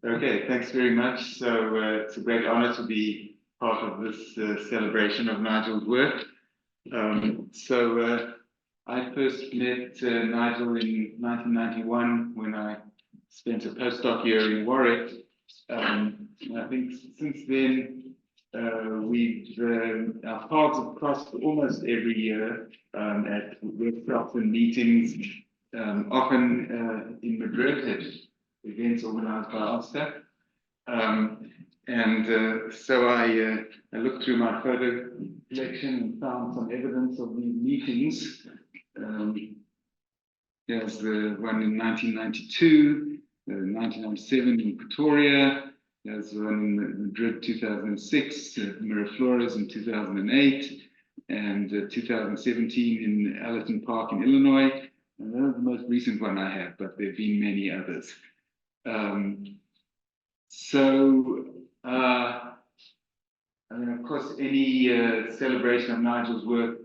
Okay, thanks very much. So it's a great honor to be part of this celebration of Nigel's work. I first met Nigel in 1991 when I spent a postdoc year in Warwick. I think since then our paths have crossed almost every year at workshops and meetings, often in Madrid at events organized by Oscar. I looked through my photo collection and found some evidence of these meetings. There's the one in 1992, 1997 in Pretoria. There's one in Madrid 2006, Miraflores in 2008, and 2017 in Allerton Park in Illinois. And that's the most recent one I have, but there have been many others. Of course, any celebration of Nigel's work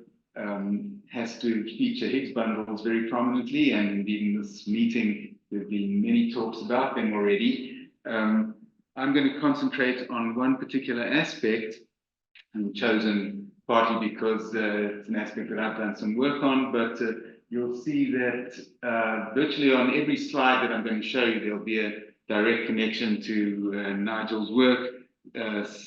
has to feature Higgs bundles very prominently, and indeed in this meeting, there have been many talks about them already. I'm going to concentrate on one particular aspect, and chosen partly because it's an aspect that I've done some work on, but you'll see that virtually on every slide that I'm going to show you, there'll be a direct connection to Nigel's work. It's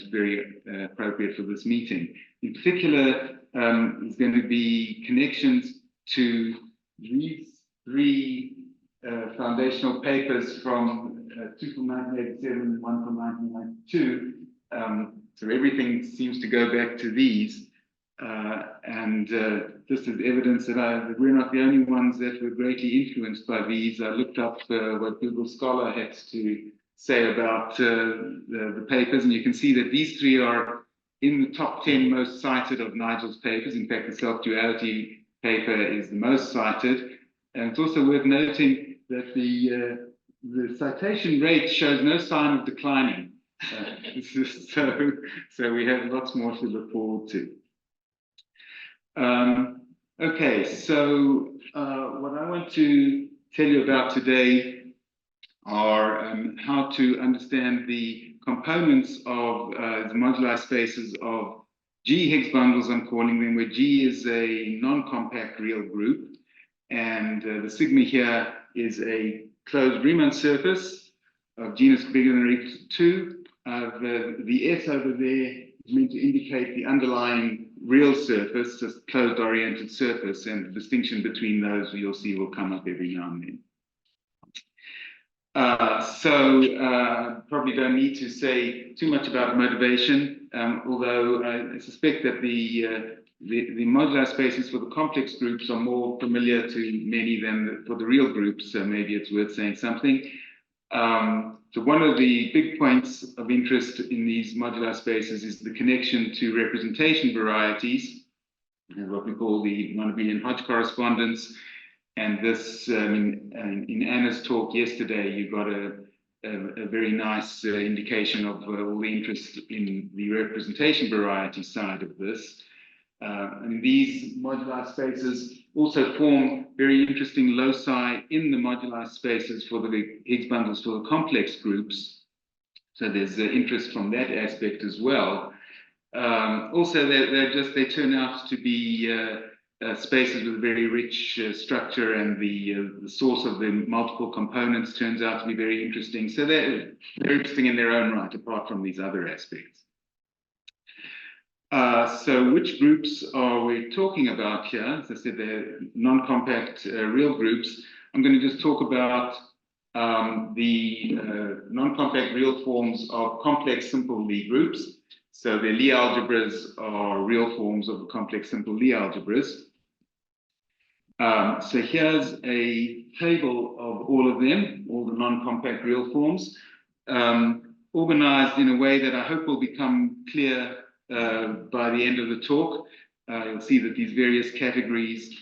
very appropriate for this meeting. In particular, there's going to be connections to these three foundational papers from two from 1987 and one from 1992. So everything seems to go back to these. This is evidence that we're not the only ones that were greatly influenced by these. I looked up what Google Scholar had to say about the papers, and you can see that these three are in the top 10 most cited of Nigel's papers. In fact, the self-duality paper is the most cited. And it's also worth noting that the citation rate shows no sign of declining. So we have lots more to look forward to. Okay, so what I want to tell you about today are how to understand the components of the moduli spaces of G Higgs bundles, I'm calling them, where G is a non-compact real group, and the sigma here is a closed Riemann surface of genus bigger than or equal to 2. The S over there is meant to indicate the underlying real surface, just closed oriented surface, and the distinction between those you'll see will come up every now and then. Probably don't need to say too much about motivation, although I suspect that the modular spaces for the complex groups are more familiar to many than for the real groups, so maybe it's worth saying something. So one of the big points of interest in these modular spaces is the connection to representation varieties, and what we call the non-abelian Hodge correspondence. And this, in Anna's talk yesterday, you got a very nice indication of all the interest in the representation variety side of this. And these modular spaces also form very interesting loci in the modular spaces for the Higgs bundles for the complex groups. So there's interest from that aspect as well. Also, they turn out to be spaces with very rich structure, and the source of the multiple components turns out to be very interesting. So they're interesting in their own right, apart from these other aspects. So which groups are we talking about here? As I said, they're non-compact real groups. I'm going to just talk about the non-compact real forms of complex simple Lie groups. So the Lie algebras are real forms of the complex simple Lie algebras. So here's a table of all of them, all the non-compact real forms, organized in a way that I hope will become clear by the end of the talk. You'll see that these various categories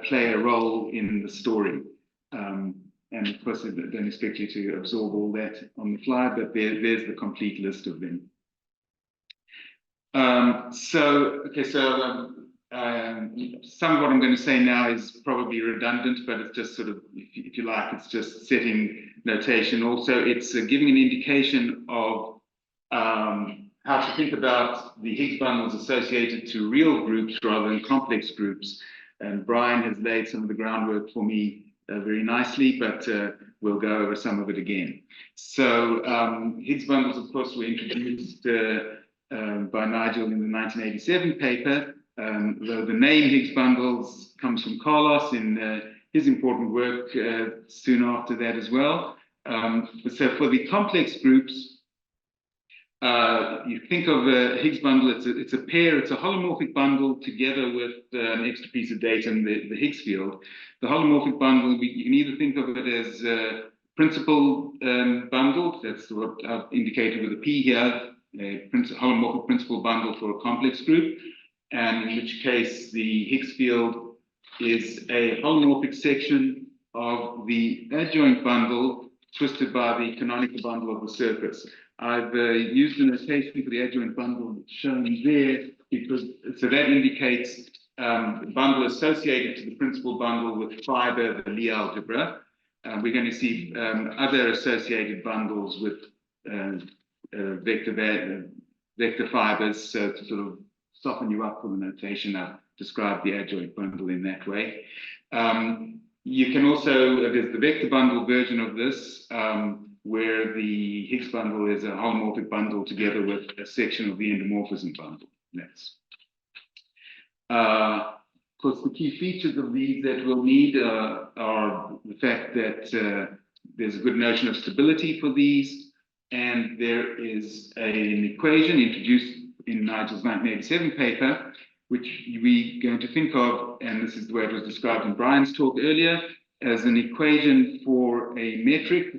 play a role in the story. And of course, I don't expect you to absorb all that on the fly, but there's the complete list of them. some of what I'm going to say now is probably redundant, but it's just sort of, if you like, it's just setting notation. Also, it's giving an indication of how to think about the Higgs bundles associated to real groups rather than complex groups. And Brian has laid some of the groundwork for me very nicely, but we'll go over some of it again. So Higgs bundles, of course, were introduced by Nigel in the 1987 paper, though the name Higgs bundles comes from Carlos in his important work soon after that as well. So for the complex groups, you think of a Higgs bundle, it's a pair, it's a holomorphic bundle together with an extra piece of data in the Higgs field. The holomorphic bundle, you can either think of it as a principal bundle, that's what I've indicated with a P here, a holomorphic principal bundle for a complex group, and in which case the Higgs field is a holomorphic section of the adjoint bundle twisted by the canonical bundle of the surface. I've used the notation for the adjoint bundle shown there because so that indicates the bundle associated to the principal bundle with fiber, the Lie algebra. We're going to see other associated bundles with vector fibers, so to sort of soften you up for the notation. I've described the adjoint bundle in that way. You can also, there's the vector bundle version of this, where the Higgs bundle is a holomorphic bundle together with a section of the endomorphism bundle. That's of course, the key features of these that we'll need are the fact that there's a good notion of stability for these, and there is an equation introduced in Nigel's 1987 paper, which we're going to think of, and this is the way it was described in Brian's talk earlier, as an equation for a metric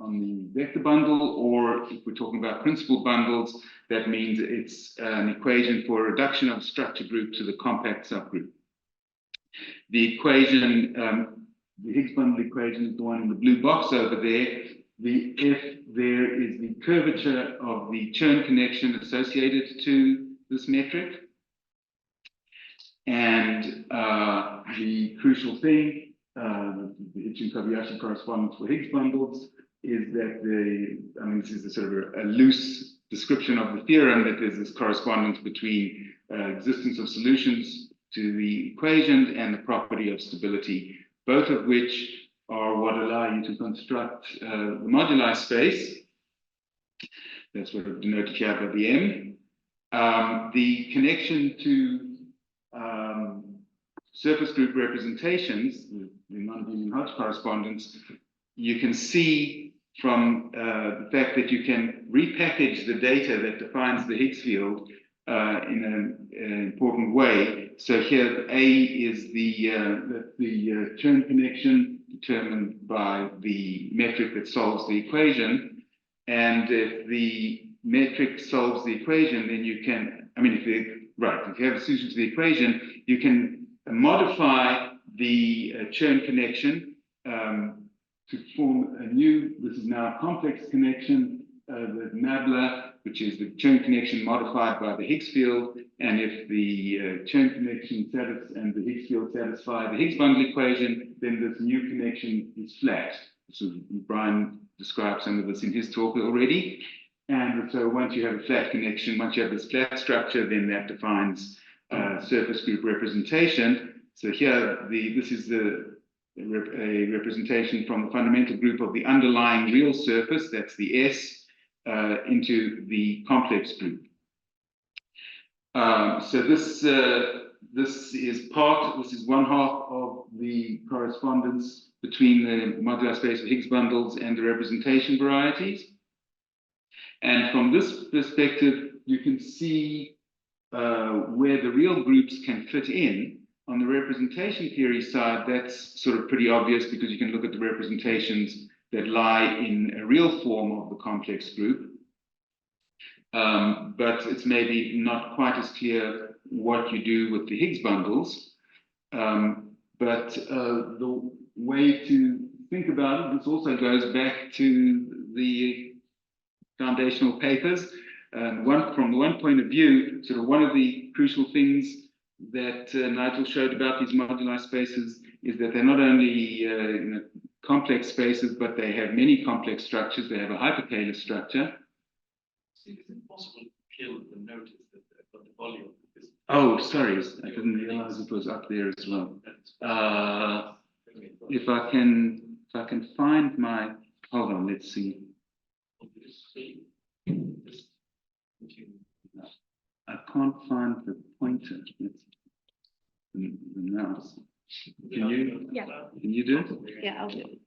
on the vector bundle, or if we're talking about principal bundles, that means it's an equation for a reduction of a structure group to the compact subgroup. The equation, the Higgs bundle equation is the one in the blue box over there. The F there is the curvature of the Chern connection associated to this metric. And the crucial thing, the Hitchin-Kobayashi correspondence for Higgs bundles, is that this is a sort of a loose description of the theorem, that there's this correspondence between existence of solutions to the equation and the property of stability, both of which are what allow you to construct the moduli space. That's what I've denoted here by the M. The connection to surface group representations, the non-Abelian Hodge correspondence, you can see from the fact that you can repackage the data that defines the Higgs field in an important way. So here A is the Chern connection determined by the metric that solves the equation. And if the metric solves the equation, then you can, if you have a solution to the equation, you can modify the Chern connection to form a new, this is now a complex connection, the nabla, which is the Chern connection modified by the Higgs field. And if the Chern connection and the Higgs field satisfy the Higgs bundle equation, then this new connection is flat. So Brian described some of this in his talk already. And so once you have a flat connection, once you have this flat structure, then that defines surface group representation. So here, this is a representation from the fundamental group of the underlying real surface, that's the S, into the complex group. So this is one half of the correspondence between the modular space of Higgs bundles and the representation varieties. And from this perspective, you can see where the real groups can fit in. On the representation theory side, that's sort of pretty obvious because you can look at the representations that lie in a real form of the complex group. But it's maybe not quite as clear what you do with the Higgs bundles. But the way to think about it, this also goes back to the foundational papers. From one point of view, sort of one of the crucial things that Nigel showed about these moduli spaces is that they're not only complex spaces, but they have many complex structures. They have a hyperkähler structure. Is it possible to kill the notice that the volume? Oh, sorry, I didn't realize it was up there as well. If I can find my, hold on, let's see. I can't find the pointer. The mouse. Can you? Yeah. Can you do it? Yeah, I'll do it.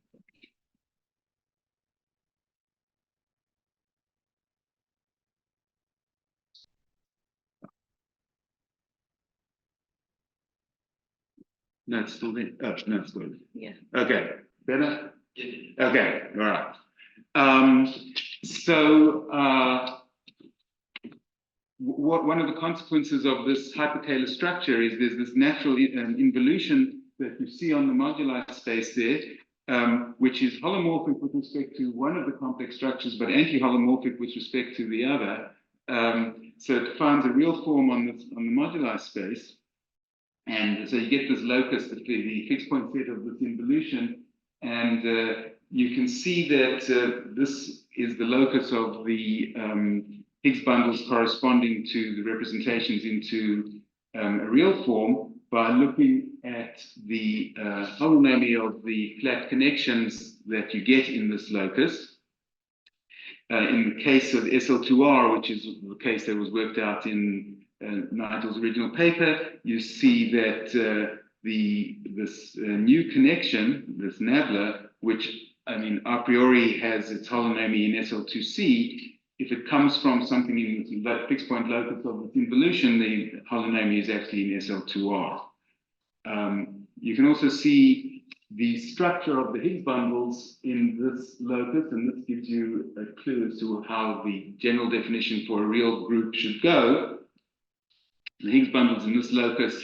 No, it's still there. Oh, no, it's good. Yeah. Okay, better? Yeah. Okay, all right. One of the consequences of this hyperkähler structure is there's this natural involution that you see on the moduli space there, which is holomorphic with respect to one of the complex structures, but anti-holomorphic with respect to the other. So it finds a real form on the moduli space. And so you get this locus, the fixed point set of this involution, and you can see that this is the locus of the Higgs bundles corresponding to the representations into a real form by looking at the holonomy of the flat connections that you get in this locus. In the case of SL2R, which is the case that was worked out in Nigel's original paper, you see that this new connection, this nabla, which I mean a priori has its holonomy in SL2C, if it comes from something in that fixed point locus of this involution, the holonomy is actually in SL2R. You can also see the structure of the Higgs bundles in this locus, and this gives you a clue as to how the general definition for a real group should go. The Higgs bundles in this locus,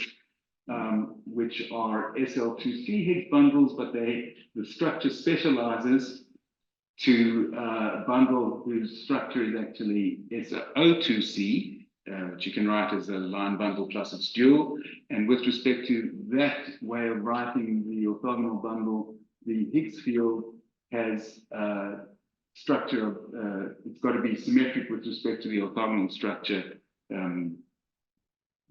which are SL2C Higgs bundles, but the structure specializes to a bundle whose structure is actually SO2C, which you can write as a line bundle plus its dual. And with respect to that way of writing the orthogonal bundle, the Higgs field has a structure of, it's got to be symmetric with respect to the orthogonal structure.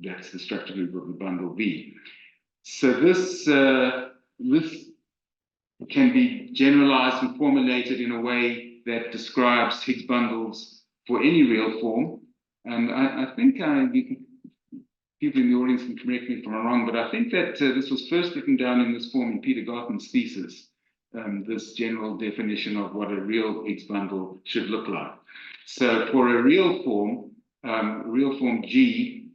That's the structure group of the bundle V. So this can be generalized and formulated in a way that describes Higgs bundles for any real form. And I think people in the audience can correct me if I'm wrong, but I think that this was first written down in this form in Peter Garton's thesis, this general definition of what a real Higgs bundle should look like. So for a real form G,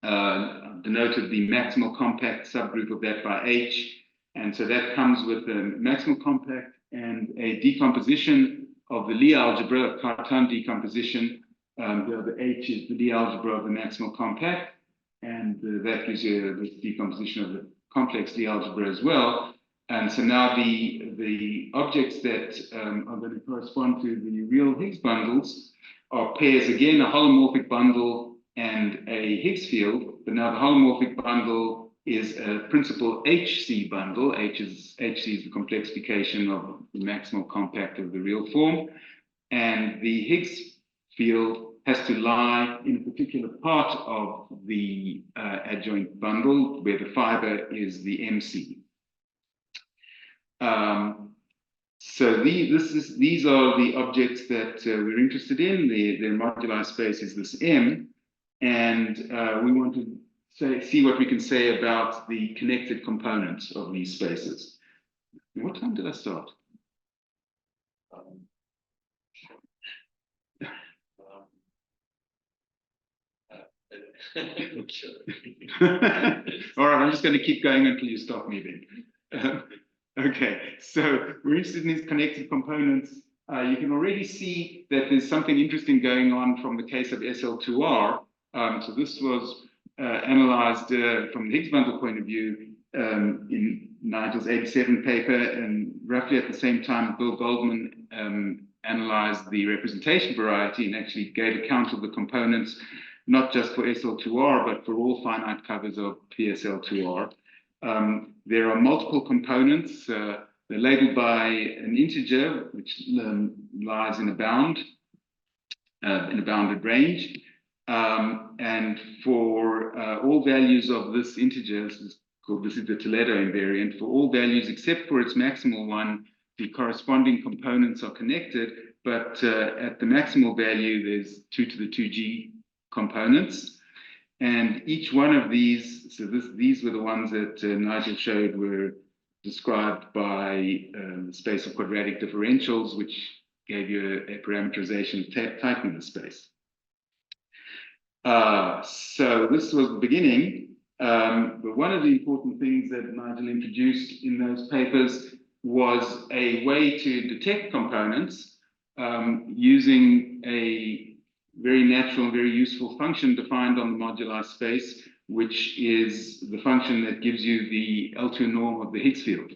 denoted the maximal compact subgroup of that by H. And so that comes with a maximal compact and a decomposition of the Lie algebra, of Cartan decomposition. The H is the Lie algebra of the maximal compact, and that gives you this decomposition of the complex Lie algebra as well. And so now the objects that are going to correspond to the real Higgs bundles are pairs, again, a holomorphic bundle and a Higgs field, but now the holomorphic bundle is a principal HC bundle. HC is the complexification of the maximal compact of the real form, and the Higgs field has to lie in a particular part of the adjoint bundle where the fiber is the MC. So these are the objects that we're interested in. Their moduli space is this M, and we want to see what we can say about the connected components of these spaces. What time did I start? All right, I'm just going to keep going until you stop me then. Okay, so we're interested in these connected components. You can already see that there's something interesting going on from the case of SL2R. So this was analyzed from the Higgs bundle point of view in Nigel's 87 paper, and roughly at the same time Bill Goldman analyzed the representation variety and actually gave account of the components, not just for SL2R, but for all finite covers of PSL2R. There are multiple components. They're labeled by an integer, which lies in a bound, in a bounded range. And for all values of this integer, this is the Toledo invariant, for all values except for its maximal one, the corresponding components are connected, but at the maximal value, there's 2 to the 2g components. And each one of these, so these were the ones that Nigel showed were described by the space of quadratic differentials, which gave you a parameterization of tightening the space. So this was the beginning. But one of the important things that Nigel introduced in those papers was a way to detect components using a very natural and very useful function defined on the moduli space, which is the function that gives you the L2 norm of the Higgs field.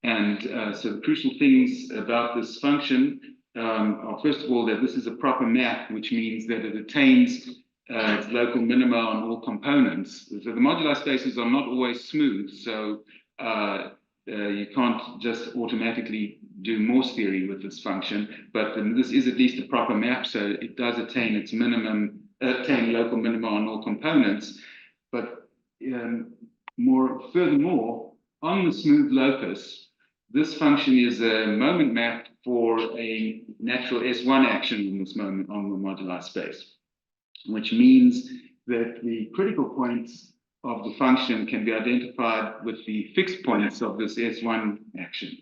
And so the crucial things about this function are, first of all, that this is a proper map, which means that it attains its local minima on all components. So the moduli spaces are not always smooth, so you can't just automatically do Morse theory with this function, but this is at least a proper map, so it does attain its minimum, attain local minima on all components. But furthermore, on the smooth locus, this function is a moment map for a natural S1 action in this moment on the moduli space, which means that the critical points of the function can be identified with the fixed points of this S1 action.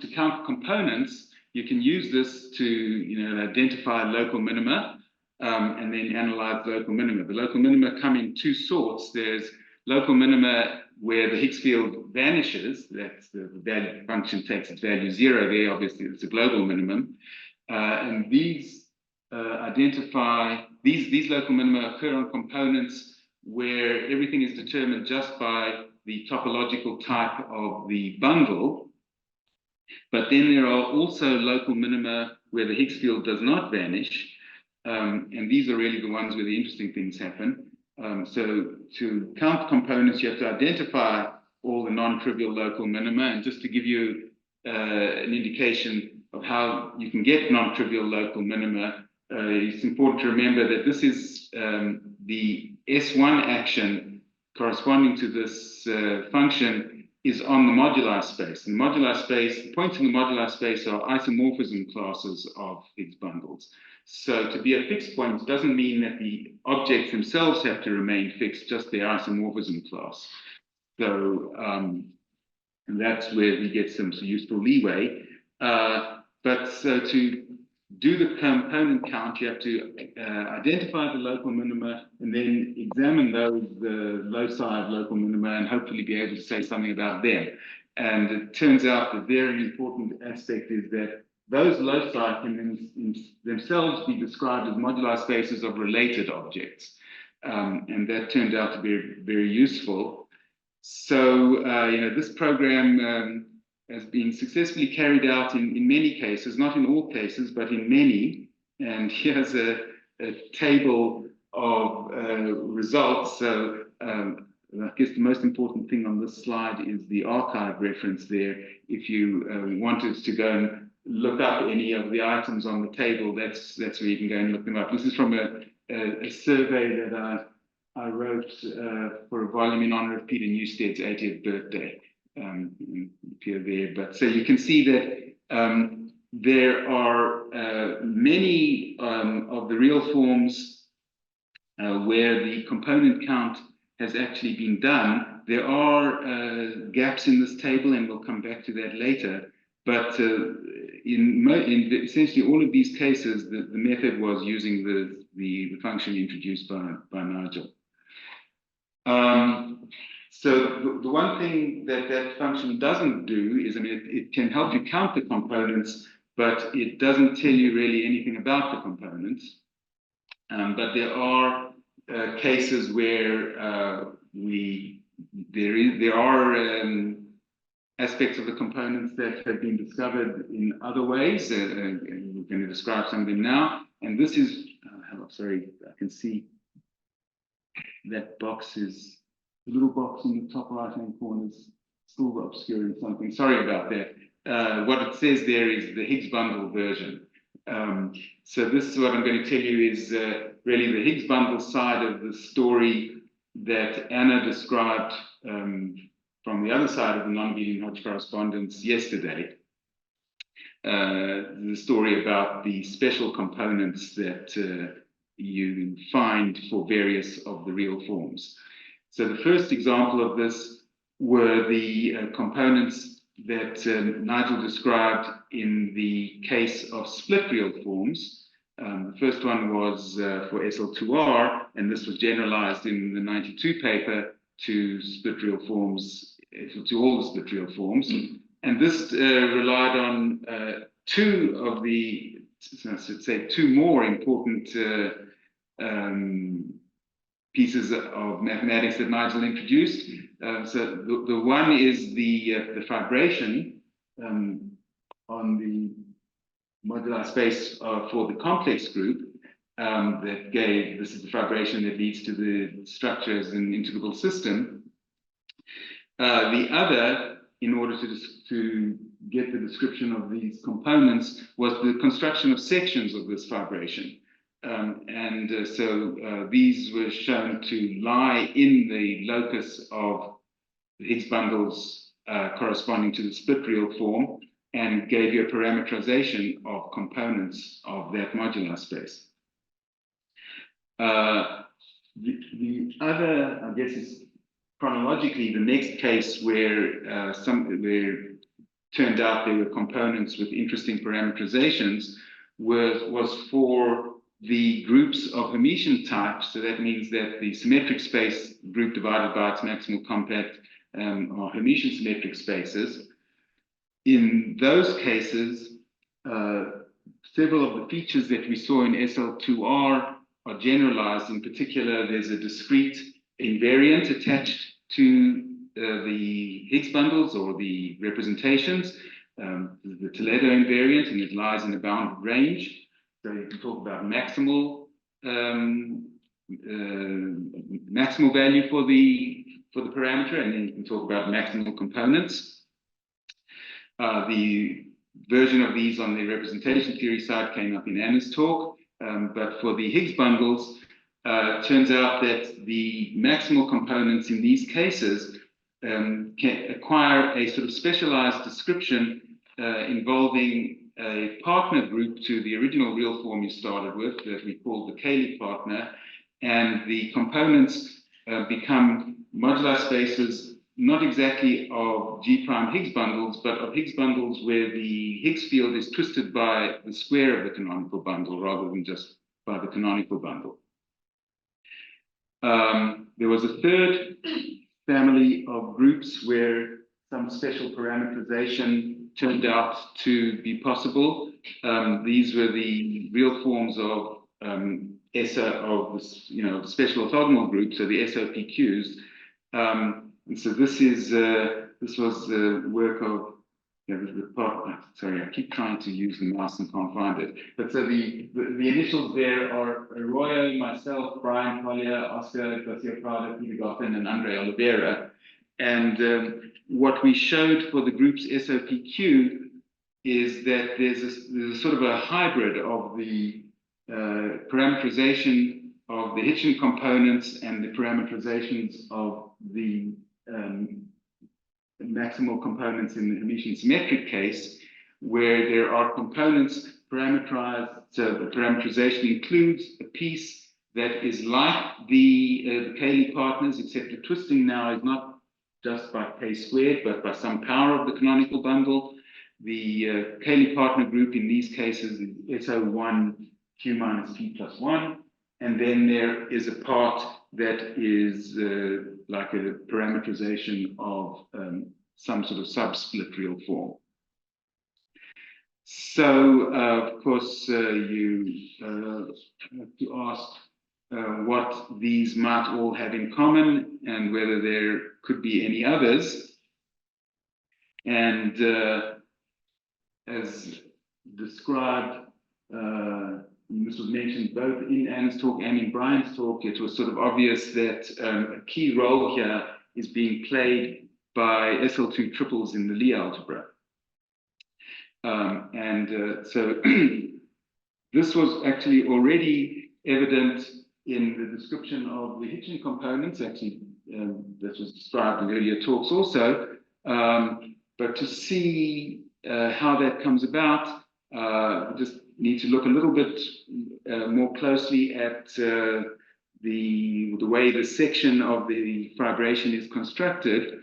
To count components, you can use this to identify local minima and then analyze local minima. The local minima come in 2 sorts. There's local minima where the Higgs field vanishes. That's the value function takes its value 0 there. Obviously, it's a global minimum. And these these local minima occur on components where everything is determined just by the topological type of the bundle. But then there are also local minima where the Higgs field does not vanish. And these are really the ones where the interesting things happen. So to count components, you have to identify all the non-trivial local minima. And just to give you an indication of how you can get non-trivial local minima, it's important to remember that this is the S1 action corresponding to this function is on the moduli space. And the moduli space, the points in the moduli space are isomorphism classes of Higgs bundles. So to be a fixed point doesn't mean that the objects themselves have to remain fixed, just their isomorphism class. So and that's where we get some useful leeway. But so to do the component count, you have to identify the local minima and then examine the loci of local minima and hopefully be able to say something about them. And it turns out that there an important aspect is that those loci can themselves be described as moduli spaces of related objects. And that turned out to be very useful. So, this program has been successfully carried out in many cases, not in all cases, but in many. And here's a table of results. So I guess the most important thing on this slide is the archive reference there. If you wanted to go and look up any of the items on the table, that's where you can go and look them up. This is from a survey that I wrote for a volume in honor of Peter Newstead's 80th birthday. Appear there, but so you can see that there are many of the real forms where the component count has actually been done. There are gaps in this table, and we'll come back to that later. But in essentially all of these cases, the method was using the function introduced by Nigel. So the one thing that function doesn't do is, it can help you count the components, but it doesn't tell you really anything about the components. But there are cases where there are aspects of the components that have been discovered in other ways. And we're going to describe some of them now. And this is, sorry, I can see that box is, the little box in the top right-hand corner is still obscuring something. Sorry about that. What it says there is the Higgs bundle version. So this is what I'm going to tell you is really the Higgs bundle side of the story that Anna described from the other side of the non-abelian Hodge correspondence yesterday. The story about the special components that you find for various of the real forms. So the first example of this were the components that Nigel described in the case of split real forms. The first one was for SL2R, and this was generalized in the 92 paper to split real forms, to all the split real forms. And this relied on two of the, I should say, two more important pieces of mathematics that Nigel introduced. So the one is the fibration on the modular space for the complex group that gave, this is the fibration that leads to the structure as an integrable system. The other, in order to get the description of these components, was the construction of sections of this fibration. So these were shown to lie in the locus of the Higgs bundles corresponding to the split real form, and gave you a parametrization of components of that modular space. The other, I guess, is chronologically the next case where where turned out there were components with interesting parameterizations was for the groups of Hermitian type. So that means that the symmetric space group divided by its maximal compact are Hermitian symmetric spaces. In those cases, several of the features that we saw in SL2R are generalized. In particular, there's a discrete invariant attached to the Higgs bundles or the representations, the Toledo invariant, and it lies in a bounded range. So you can talk about maximal value for the parameter, and then you can talk about maximal components. The version of these on the representation theory side came up in Anna's talk, but for the Higgs bundles, it turns out that the maximal components in these cases can acquire a sort of specialized description involving a partner group to the original real form you started with, that we called the Cayley partner, and the components become modular spaces, not exactly of G prime Higgs bundles, but of Higgs bundles where the Higgs field is twisted by the square of the canonical bundle rather than just by the canonical bundle. There was a third family of groups where some special parameterization turned out to be possible. These were the real forms of of the special orthogonal group, so the SOPQs. And so this was the work of sorry, I keep trying to use the mouse and can't find it. But so the initials there are Arroyo, myself, Brian Collier, Oscar Garcia Prado, Peter Goffin, and Andre Oliveira. And what we showed for the group's SOPQ is that there's a sort of a hybrid of the parameterization of the Hitchin components and the parameterizations of the maximal components in the Hermitian symmetric case, where there are components parameterized. So the parameterization includes a piece that is like the Cayley partners, except the twisting now is not just by k squared, but by some power of the canonical bundle. The Cayley partner group in these cases is SO1 Q minus P plus 1. And then there is a part that is like a parameterization of some sort of subsplit real form. So, of course, you have to ask what these might all have in common and whether there could be any others. And as described, this was mentioned both in Anna's talk and in Brian's talk, it was sort of obvious that a key role here is being played by SL2 triples in the Lie algebra. So this was actually already evident in the description of the Hitchin components, actually, that was described in earlier talks also. But to see how that comes about, we just need to look a little bit more closely at the way the section of the fibration is constructed.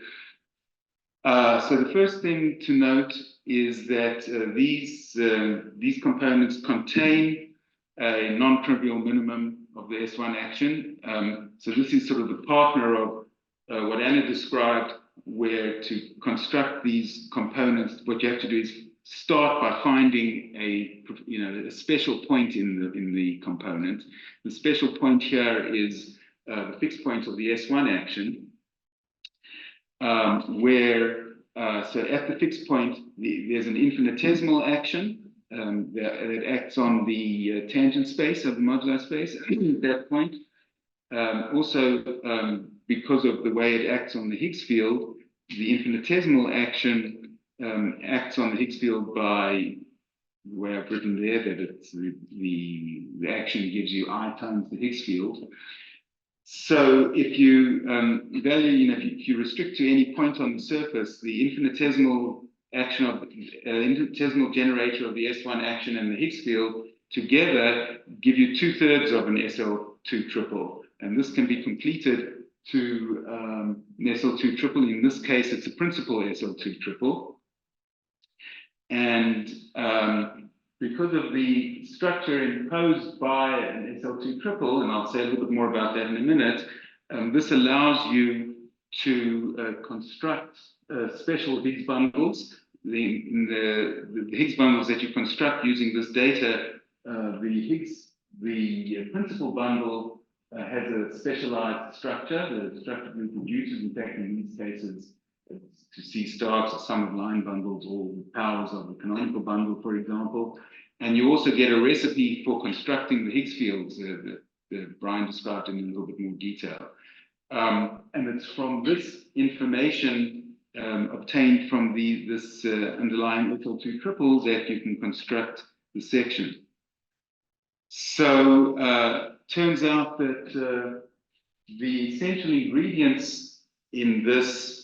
So the first thing to note is that these components contain a non-trivial minimum of the S1 action. So this is sort of the partner of what Anna described, where to construct these components, what you have to do is start by finding a special point in the component. The special point here is the fixed point of the S1 action, so at the fixed point, there's an infinitesimal action that acts on the tangent space of the modular space at that point. Also, because of the way it acts on the Higgs field, the infinitesimal action acts on the Higgs field by the way I've written there, that it's the action gives you I times the Higgs field. So if you if you restrict to any point on the surface, the infinitesimal action of infinitesimal generator of the S1 action and the Higgs field together give you 2/3 of an SL2 triple, and this can be completed to an SL2 triple. In this case, it's a principal SL2 triple, and because of the structure imposed by an SL2 triple, and I'll say a little bit more about that in a minute, this allows you to construct special Higgs bundles. The Higgs bundles that you construct using this data, the principal bundle has a specialized structure. The structure reproduces, in fact, in these cases, to C stars, a sum of line bundles, or powers of the canonical bundle, for example. And you also get a recipe for constructing the Higgs fields that Brian described in a little bit more detail. And it's from this information obtained from this underlying SL2 triple that you can construct the section. So turns out that the essential ingredients in this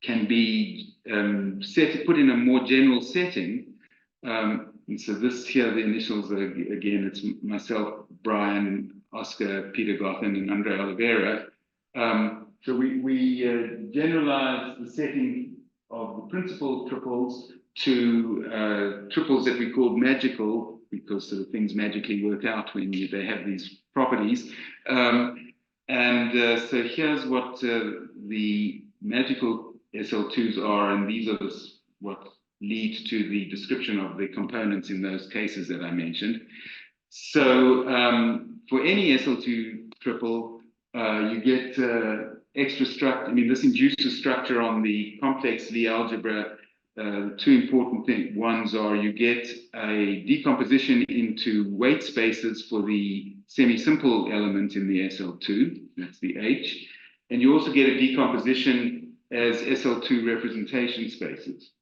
can be put in a more general setting. And so this here, the initials are, again, it's myself, Brian, Oscar, Peter Gotham, and Andre Oliveira. So we generalize the setting of the principal triples to triples that we call magical, because sort of things magically work out when they have these properties. So here's what the magical SL2s are, and these are what lead to the description of the components in those cases that I mentioned. So for any SL2 triple, you get extra structure. I mean, this induces structure on the complex Lie algebra. Two important ones are you get a decomposition into weight spaces for the semi-simple element in the SL2, that's the H, and you also get a decomposition as SL2 representation spaces.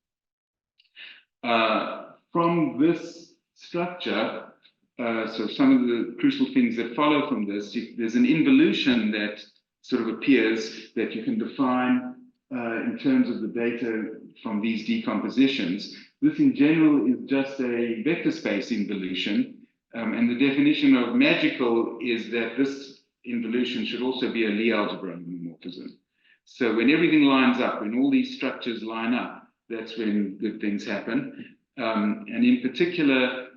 From this structure, so some of the crucial things that follow from this, there's an involution that sort of appears that you can define in terms of the data from these decompositions. This in general is just a vector space involution, and the definition of magical is that this involution should also be a Lie algebra homomorphism. So when everything lines up, when all these structures line up, that's when good things happen. And in particular,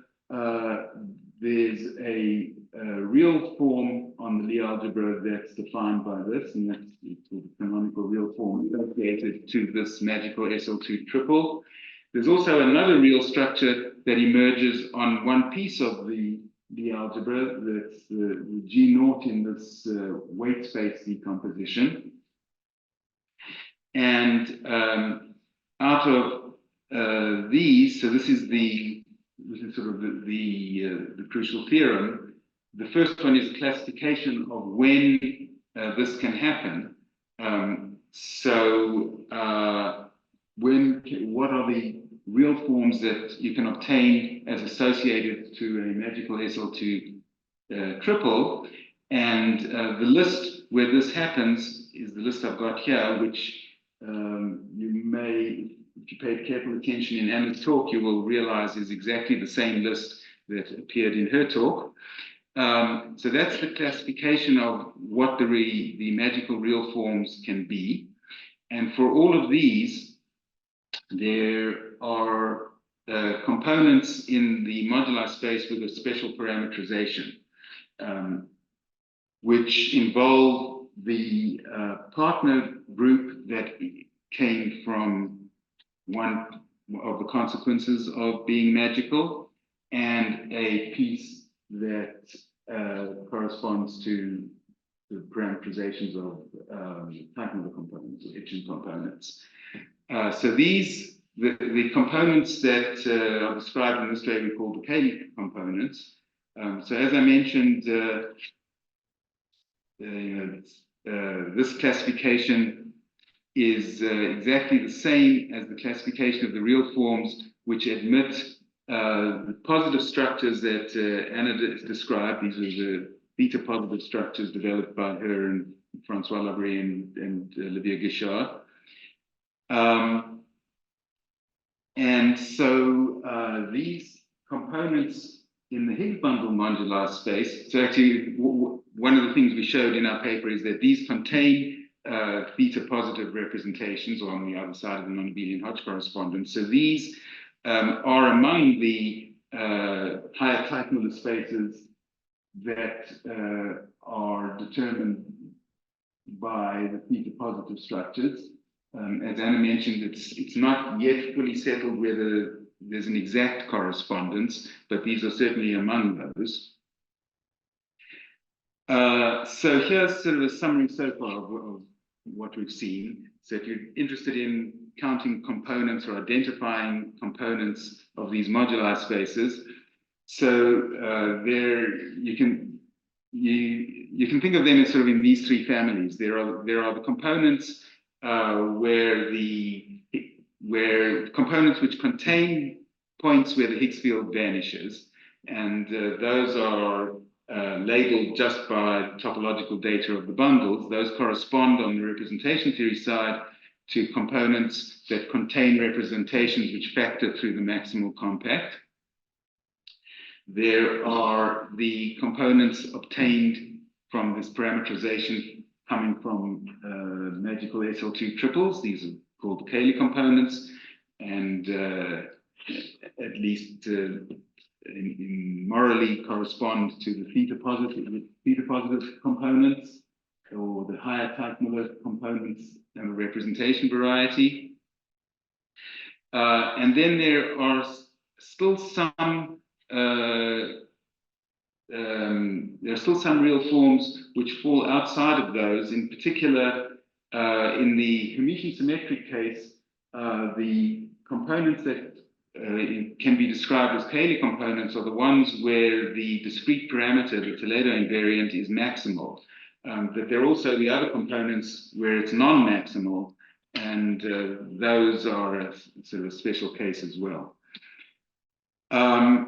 there's a real form on the Lie algebra that's defined by this, and that's the canonical real form associated to this magical SL2 triple. There's also another real structure that emerges on one piece of the Lie algebra, that's the G naught in this weight space decomposition. And out of these, so this is sort of the crucial theorem. The first one is a classification of when this can happen. What are the real forms that you can obtain as associated to a magical SL2 triple? And the list where this happens is the list I've got here, which you may, if you paid careful attention in Anna's talk, you will realize is exactly the same list that appeared in her talk. So that's the classification of what the magical real forms can be. And for all of these, there are components in the moduli space with a special parameterization, which involve the partner group that came from one of the consequences of being magical, and a piece that corresponds to the parameterizations of technical components, or Hitchin components. So the components that are described in this way we call the Cayley components. So as I mentioned, this classification is exactly the same as the classification of the real forms, which admit the positive structures that Anna described. These are the beta positive structures developed by her and Francois Labrie and Olivier Guichard. And so these components in the Higgs bundle modular space, so actually one of the things we showed in our paper is that these contain theta positive representations, or on the other side of the non-abelian Hodge correspondence. So these are among the higher Teichmuller spaces that are determined by the theta positive structures. As Anna mentioned, it's not yet fully settled whether there's an exact correspondence, but these are certainly among those. So here's sort of a summary so far of what we've seen. So if you're interested in counting components or identifying components of these modular spaces, so there you can think of them as sort of in these three families. There are the components where components which contain points where the Higgs field vanishes, and those are labeled just by topological data of the bundles. Those correspond on the representation theory side to components that contain representations which factor through the maximal compact. There are the components obtained from this parameterization coming from magical SL2 triples. These are called the Cayley components, and at least morally correspond to the theta positive components, or the higher Teichmuller components and the representation variety. And then there are still some real forms which fall outside of those. In particular, in the Hermitian symmetric case, the components that can be described as Cayley components are the ones where the discrete parameter, the Toledo invariant, is maximal. But there are also the other components where it's non-maximal, and those are a sort of a special case as well. How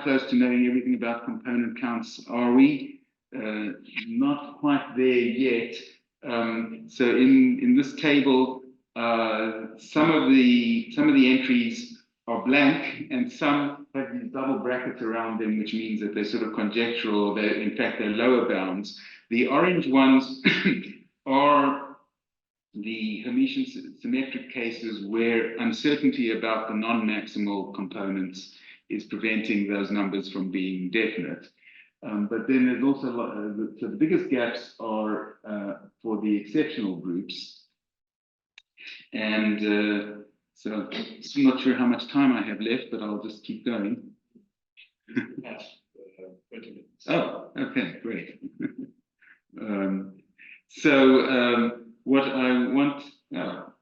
close to knowing everything about component counts are we? Not quite there yet. So in this table, some of the entries are blank, and some have these double brackets around them, which means that they're sort of conjectural. In fact, they're lower bounds. The orange ones are the Hermitian symmetric cases where uncertainty about the non-maximal components is preventing those numbers from being definite. But then there's also, so the biggest gaps are for the exceptional groups. And so I'm not sure how much time I have left, but I'll just keep going. 20 minutes. Oh, okay, great. what I want, all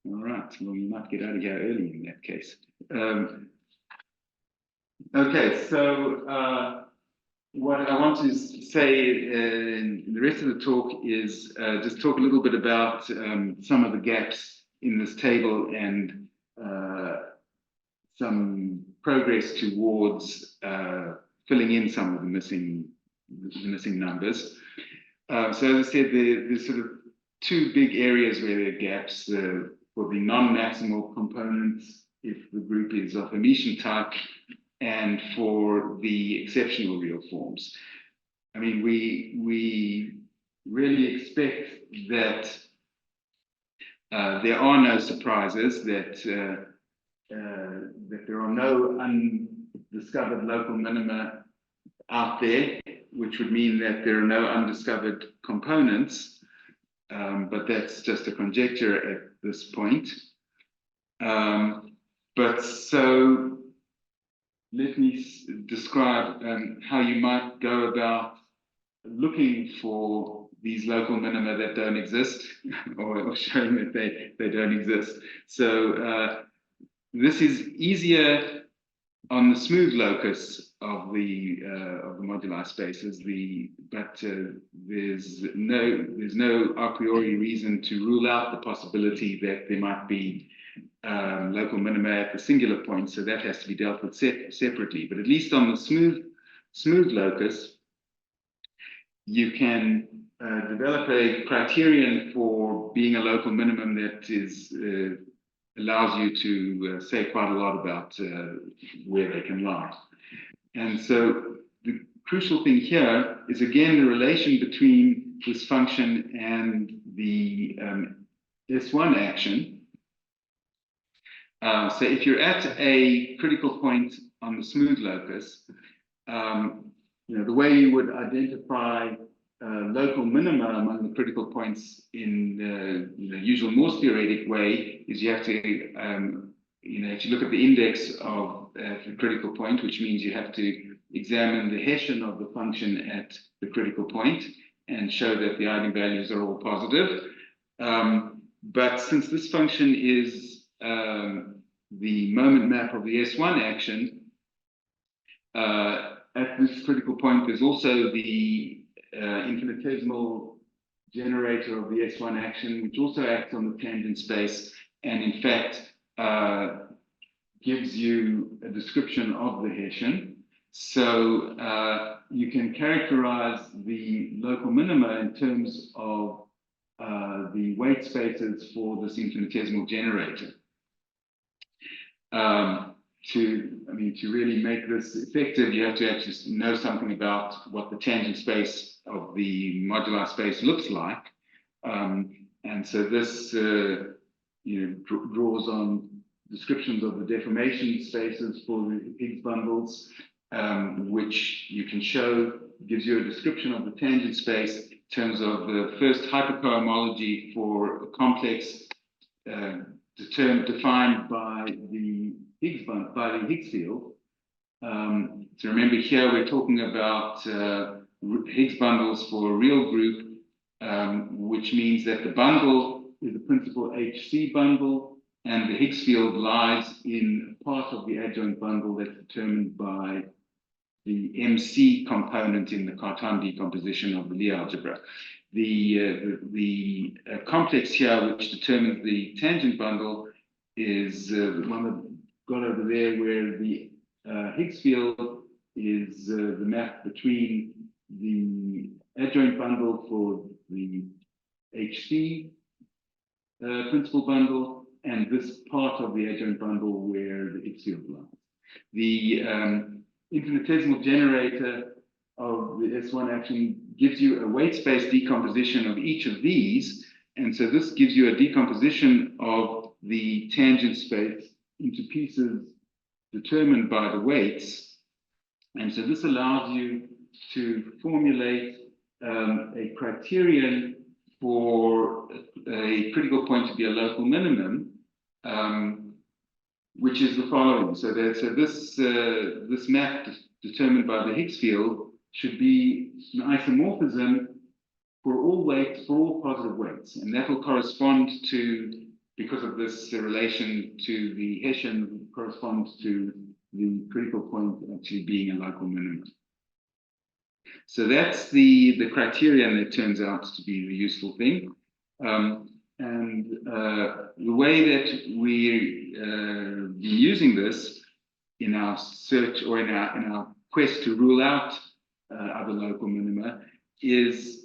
right, well, you might get out of here early in that case. Okay, so what I want to say in the rest of the talk is just talk a little bit about some of the gaps in this table and some progress towards filling in some of the missing numbers. So as I said, there's sort of two big areas where there are gaps. For the non-maximal components, if the group is of Hermitian type, and for the exceptional real forms. I mean, we really expect that there are no surprises, that there are no undiscovered local minima out there, which would mean that there are no undiscovered components, but that's just a conjecture at this point. But so let me describe how you might go about looking for these local minima that don't exist, or showing that they don't exist. So this is easier on the smooth locus of the moduli spaces. But there's no a priori reason to rule out the possibility that there might be local minima at the singular point, so that has to be dealt with separately. But at least on the smooth locus, you can develop a criterion for being a local minimum that is allows you to say quite a lot about where they can lie. And so the crucial thing here is, again, the relation between this function and the S1 action. So if you're at a critical point on the smooth locus, the way you would identify local minima among the critical points in the usual Morse theoretic way is you have to, if you look at the index of the critical point, which means you have to examine the Hessian of the function at the critical point and show that the eigenvalues are all positive. But since this function is the moment map of the S1 action, at this critical point, there's also the infinitesimal generator of the S1 action, which also acts on the tangent space, and in fact gives you a description of the Hessian. So you can characterize the local minima in terms of the weight spaces for this infinitesimal generator. To really make this effective, you have to actually know something about what the tangent space of the modular space looks like. And so this draws on descriptions of the deformation spaces for the Higgs bundles, which you can show gives you a description of the tangent space in terms of the first hypercohomology for a complex defined by the Higgs field. So remember here we're talking about Higgs bundles for a real group, which means that the bundle is the principal HC bundle, and the Higgs field lies in part of the adjoint bundle that's determined by the MC component in the Cartan decomposition of the Lie algebra. The complex here, which determines the tangent bundle, is the one that got over there, where the Higgs field is the map between the adjoint bundle for the HC principal bundle and this part of the adjoint bundle where the Higgs field lies. The infinitesimal generator of the S1 action gives you a weight space decomposition of each of these, and so this gives you a decomposition of the tangent space into pieces determined by the weights, and so this allows you to formulate a criterion for a critical point to be a local minimum, which is the following. So this map determined by the Higgs field should be an isomorphism for all weights, for all positive weights, and that will correspond to, because of this relation to the Hitchin, corresponds to the critical point actually being a local minimum. So that's the criterion that turns out to be the useful thing. The way that we're using this in our search or in our quest to rule out other local minima is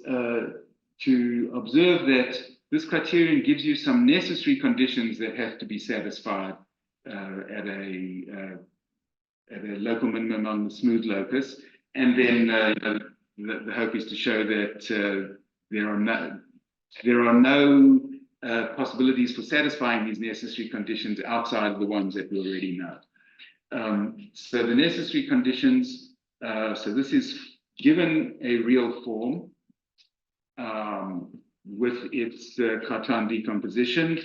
to observe that this criterion gives you some necessary conditions that have to be satisfied at a local minimum on the smooth locus, and then the hope is to show that there are no possibilities for satisfying these necessary conditions outside of the ones that we already know. So the necessary conditions, so this is given a real form with its Cartan decomposition.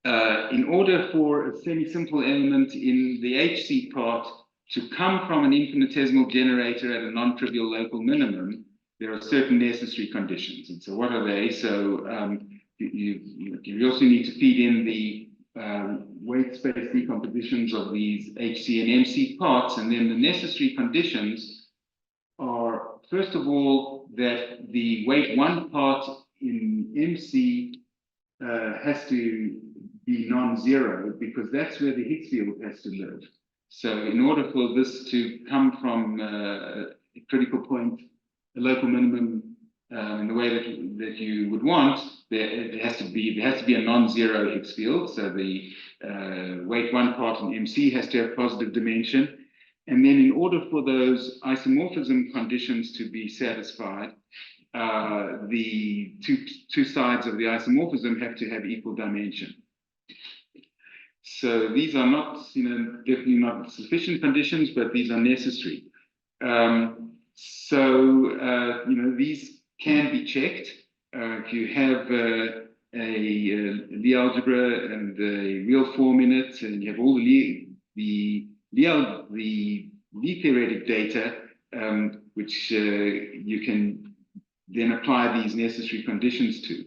In order for a semi-simple element in the HC part to come from an infinitesimal generator at a non-trivial local minimum, there are certain necessary conditions. And so what are they? So you also need to feed in the weight space decompositions of these HC and MC parts. And then the necessary conditions are, first of all, that the weight 1 part in MC has to be non-zero, because that's where the Higgs field has to live. So in order for this to come from a critical point, a local minimum, in the way that you would want, there has to be a non-zero Higgs field. So the weight 1 part in MC has to have positive dimension. And then in order for those isomorphism conditions to be satisfied, the two sides of the isomorphism have to have equal dimension. So these are not, definitely not sufficient conditions, but these are necessary. These can be checked. If you have a Lie algebra and a real form in it, and you have all the Lie theoretic data, which you can then apply these necessary conditions to.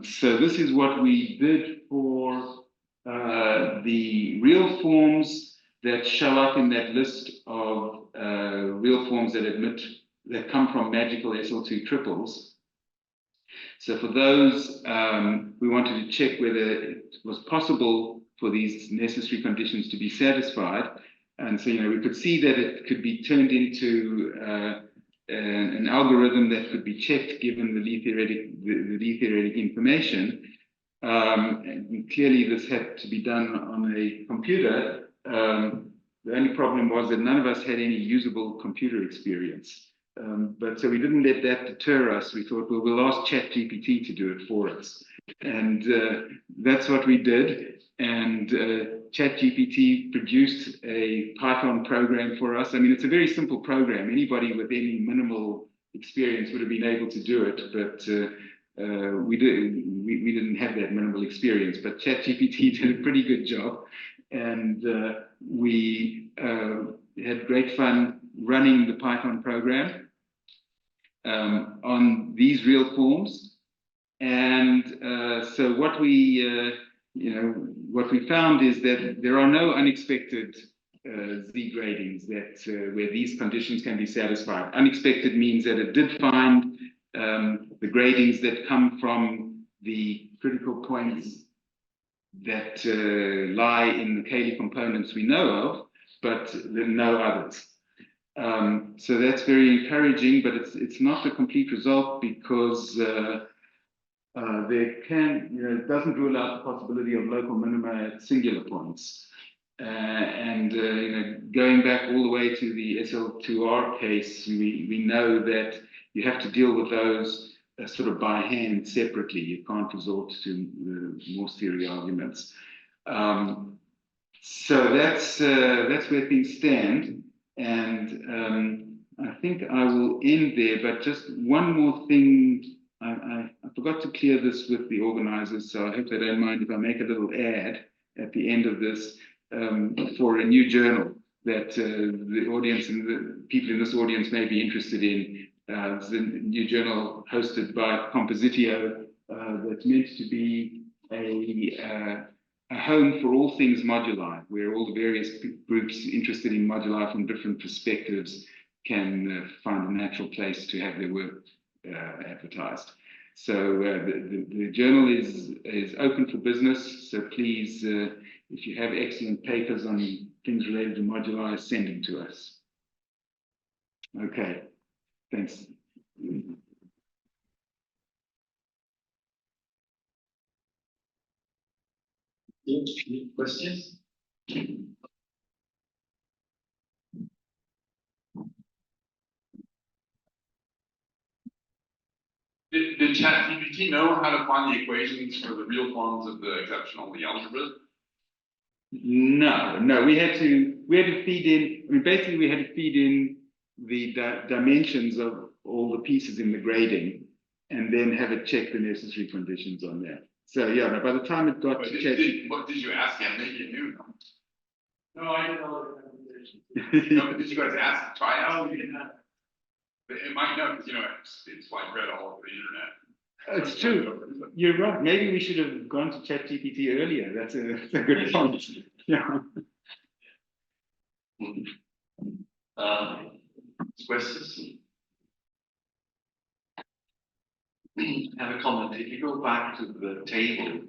So this is what we did for the real forms that show up in that list of real forms that come from magical SL2 triples. So for those, we wanted to check whether it was possible for these necessary conditions to be satisfied. And so, we could see that it could be turned into an algorithm that could be checked given the Lie theoretic information. And clearly this had to be done on a computer. The only problem was that none of us had any usable computer experience. But so we didn't let that deter us. We thought, well, we'll ask ChatGPT to do it for us. And that's what we did. And ChatGPT produced a Python program for us. I mean, it's a very simple program. Anybody with any minimal experience would have been able to do it, but we didn't have that minimal experience. But ChatGPT did a pretty good job, and we had great fun running the Python program on these real forms. And so what we found is that there are no unexpected Z gradings where these conditions can be satisfied. Unexpected means that it did find the gradings that come from the critical points that lie in the Cayley components we know of, but there are no others. So that's very encouraging, but it's not a complete result, because it doesn't rule out the possibility of local minima at singular points. Going back all the way to the SL2R case, we know that you have to deal with those sort of by hand separately. You can't resort to Morse theory arguments. So that's where things stand. And I think I will end there, but just one more thing. I forgot to clear this with the organizers, so I hope they don't mind if I make a little ad at the end of this for a new journal that the audience and the people in this audience may be interested in. It's a new journal hosted by Compositio that's meant to be a home for all things moduli, where all the various groups interested in moduli from different perspectives can find a natural place to have their work advertised. So the journal is open for business. So please, if you have excellent papers on things related to moduli, send them to us. Okay, thanks. Any questions? Did ChatGPT know how to find the equations for the real forms of the exceptional algebra? No, we had to feed in. I mean, basically, we had to feed in the dimensions of all the pieces in the grading, and then have it check the necessary conditions on that. So yeah, by the time it got What to what did you ask him? Maybe you knew. No, I didn't know the conversation. No, but did you guys ask? Try out? But it might know because it's like read all over the internet. It's true. You're right. Maybe we should have gone to ChatGPT earlier. That's a good point. Yeah. Questions? I have a comment. If you go back to the table,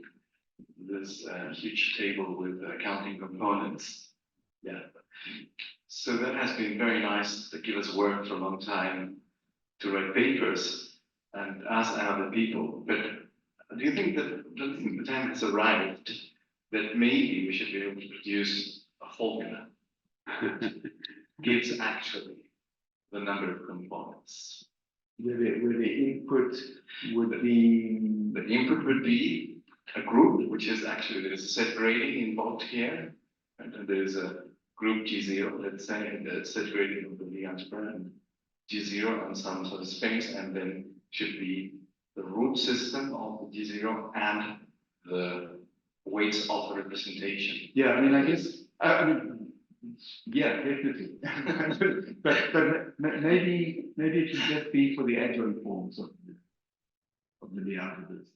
this huge table with counting components, yeah. So that has been very nice to give us work for a long time to write papers and ask other people. But do you think that the time has arrived that maybe we should be able to produce a formula that gives actually the number of components? Where the input would be The input would be a group, which is actually there's a set grading involved here, and then there's a group G0, let's say, and the set grading of the Lie algebra and G0 on some sort of space, and then should be the root system of the G0 and the weights of the representation. Yeah, I mean, I guess yeah, definitely. but maybe it should just be for the adjoint forms of the algebras.